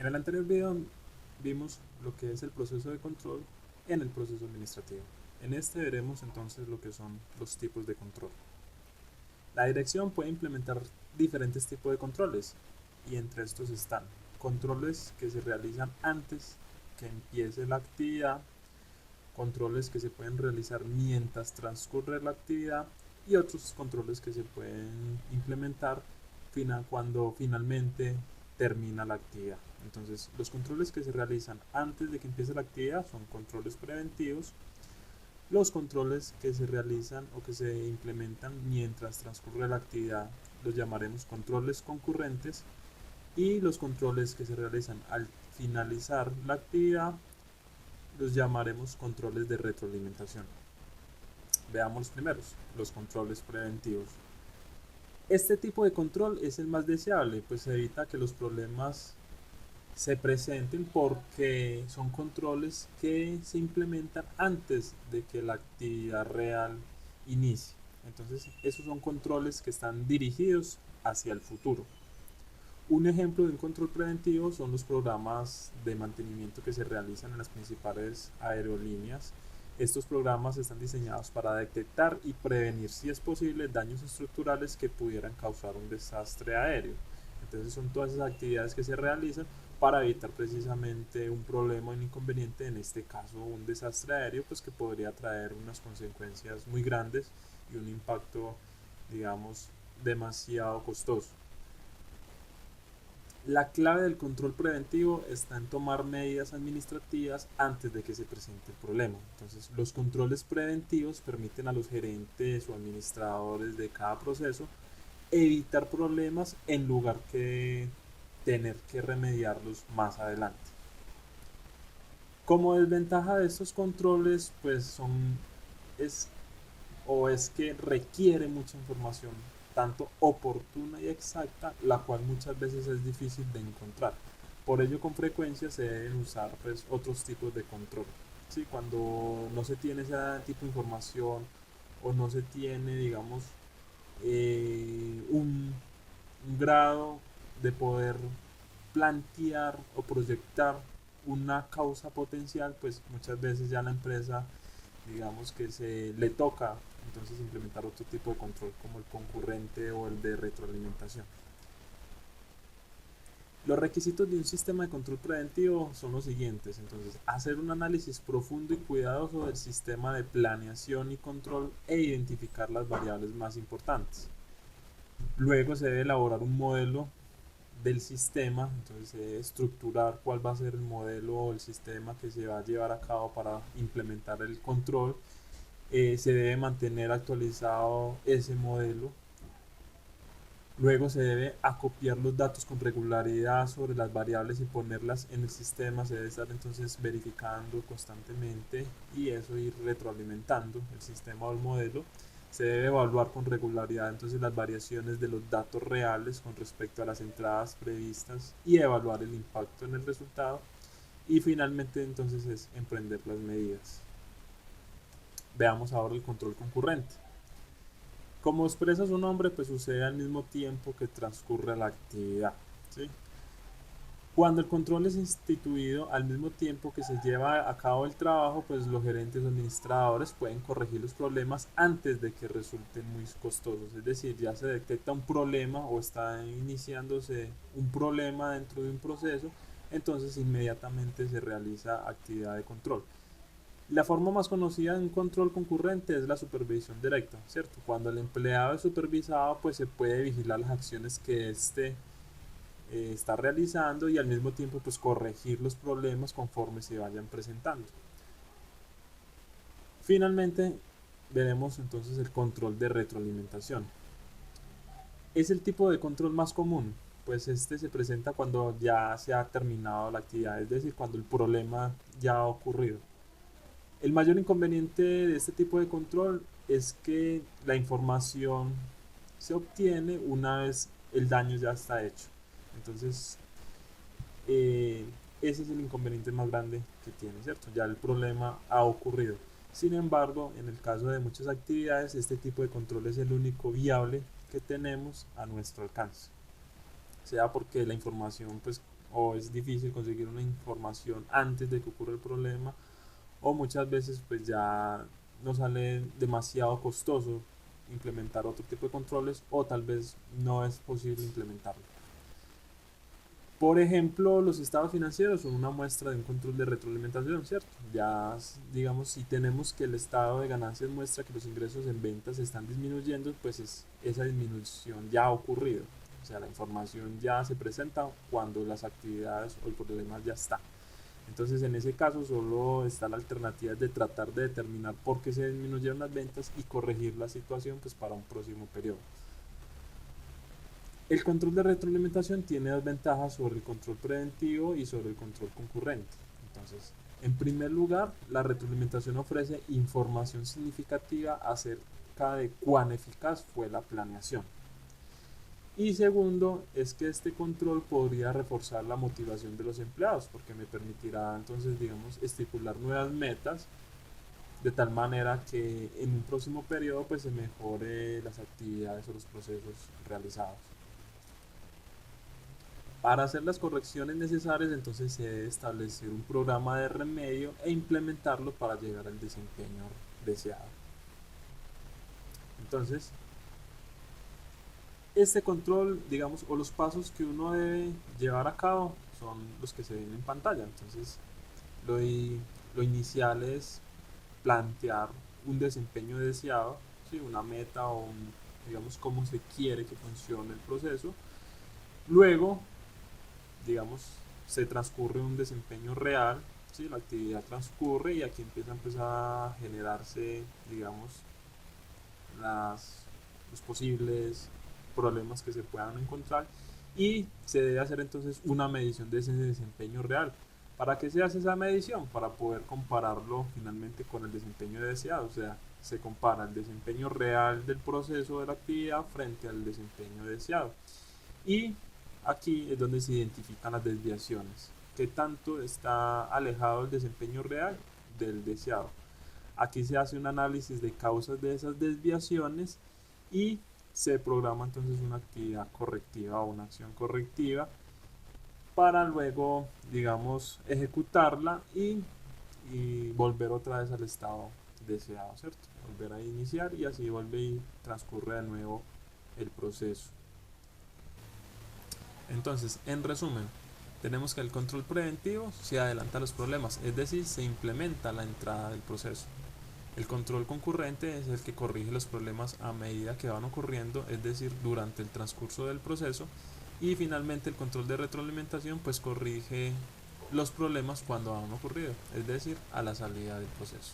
En el anterior video vimos lo que es el proceso de control en el proceso administrativo. En este veremos entonces lo que son los tipos de control. La dirección puede implementar diferentes tipos de controles y entre estos están controles que se realizan antes que empiece la actividad, controles que se pueden realizar mientras transcurre la actividad y otros controles que se pueden implementar cuando finalmente termina la actividad. Entonces, los controles que se realizan antes de que empiece la actividad son controles preventivos. Los controles que se realizan o que se implementan mientras transcurre la actividad los llamaremos controles concurrentes, y los controles que se realizan al finalizar la actividad los llamaremos controles de retroalimentación. Veamos los primeros, los controles preventivos. Este tipo de control es el más deseable, pues evita que los problemas se presenten porque son controles que se implementan antes de que la actividad real inicie. Entonces, esos son controles que están dirigidos hacia el futuro. Un ejemplo de un control preventivo son los programas de mantenimiento que se realizan en las principales aerolíneas. Estos programas están diseñados para detectar y prevenir, si es posible, daños estructurales que pudieran causar un desastre aéreo. Entonces son todas esas actividades que se realizan para evitar precisamente un problema o un inconveniente, en este caso un desastre aéreo, pues que podría traer unas consecuencias muy grandes y un impacto, digamos, demasiado costoso. La clave del control preventivo está en tomar medidas administrativas antes de que se presente el problema. Entonces, los controles preventivos permiten a los gerentes o administradores de cada proceso evitar problemas en lugar que tener que remediarlos más adelante. Como desventaja de estos controles, pues es es que requiere mucha información, tanto oportuna y exacta, la cual muchas veces es difícil de encontrar. Por ello, con frecuencia se deben usar pues, otros tipos de control. ¿Sí? Cuando no se tiene ese tipo de información o no se tiene, digamos, un grado de poder plantear o proyectar una causa potencial, pues muchas veces ya la empresa, digamos que se le toca entonces implementar otro tipo de control como el concurrente o el de retroalimentación. Los requisitos de un sistema de control preventivo son los siguientes. Entonces, hacer un análisis profundo y cuidadoso del sistema de planeación y control e identificar las variables más importantes. Luego se debe elaborar un modelo del sistema, entonces se debe estructurar cuál va a ser el modelo o el sistema que se va a llevar a cabo para implementar el control. Se debe mantener actualizado ese modelo. Luego se debe acopiar los datos con regularidad sobre las variables y ponerlas en el sistema. Se debe estar entonces verificando constantemente y eso ir retroalimentando el sistema o el modelo. Se debe evaluar con regularidad entonces las variaciones de los datos reales con respecto a las entradas previstas y evaluar el impacto en el resultado. Y finalmente entonces es emprender las medidas. Veamos ahora el control concurrente. Como expresa su nombre, pues sucede al mismo tiempo que transcurre la actividad. ¿Sí? Cuando el control es instituido al mismo tiempo que se lleva a cabo el trabajo, pues los gerentes o administradores pueden corregir los problemas antes de que resulten muy costosos. Es decir, ya se detecta un problema o está iniciándose un problema dentro de un proceso, entonces inmediatamente se realiza actividad de control. La forma más conocida de un control concurrente es la supervisión directa, ¿cierto? Cuando el empleado es supervisado, pues se puede vigilar las acciones que éste está realizando y al mismo tiempo pues corregir los problemas conforme se vayan presentando. Finalmente, veremos entonces el control de retroalimentación. Es el tipo de control más común, pues este se presenta cuando ya se ha terminado la actividad, es decir, cuando el problema ya ha ocurrido. El mayor inconveniente de este tipo de control es que la información se obtiene una vez el daño ya está hecho. Entonces, eh, ese es el inconveniente más grande que tiene, ¿cierto? Ya el problema ha ocurrido. Sin embargo, en el caso de muchas actividades, este tipo de control es el único viable que tenemos a nuestro alcance. Sea porque la información pues o es difícil conseguir una información antes de que ocurra el problema, o muchas veces pues ya nos sale demasiado costoso implementar otro tipo de controles, o tal vez no es posible implementarlo. Por ejemplo, los estados financieros son una muestra de un control de retroalimentación, ¿cierto? Ya, digamos, si tenemos que el estado de ganancias muestra que los ingresos en ventas están disminuyendo, pues esa disminución ya ha ocurrido. O sea, la información ya se presenta cuando las actividades o el problema ya está. Entonces, en ese caso, solo está la alternativa de tratar de determinar por qué se disminuyeron las ventas y corregir la situación pues, para un próximo periodo. El control de retroalimentación tiene dos ventajas sobre el control preventivo y sobre el control concurrente. Entonces, en primer lugar, la retroalimentación ofrece información significativa acerca de cuán eficaz fue la planeación. Y segundo, es que este control podría reforzar la motivación de los empleados, porque me permitirá entonces, digamos, estipular nuevas metas de tal manera que en un próximo periodo pues se mejore las actividades o los procesos realizados. Para hacer las correcciones necesarias, entonces se debe establecer un programa de remedio e implementarlo para llegar al desempeño deseado. Entonces, este control, digamos, o los pasos que uno debe llevar a cabo son los que se ven en pantalla. Entonces, lo inicial es plantear un desempeño deseado, ¿sí? Una meta o digamos, cómo se quiere que funcione el proceso. Luego, digamos, se transcurre un desempeño real, ¿sí? La actividad transcurre y aquí empiezan pues, a generarse, digamos, los posibles problemas que se puedan encontrar y se debe hacer entonces una medición de ese desempeño real. ¿Para qué se hace esa medición? Para poder compararlo finalmente con el desempeño deseado, o sea, se compara el desempeño real del proceso de la actividad frente al desempeño deseado. Y aquí es donde se identifican las desviaciones. ¿Qué tanto está alejado el desempeño real del deseado? Aquí se hace un análisis de causas de esas desviaciones y se programa entonces una actividad correctiva o una acción correctiva para luego, digamos, ejecutarla y volver otra vez al estado deseado, ¿cierto? Volver a iniciar y así vuelve y transcurre de nuevo el proceso. Entonces, en resumen, tenemos que el control preventivo se adelanta a los problemas, es decir, se implementa la entrada del proceso. El control concurrente es el que corrige los problemas a medida que van ocurriendo, es decir, durante el transcurso del proceso. Y finalmente el control de retroalimentación pues corrige los problemas cuando han ocurrido, es decir, a la salida del proceso.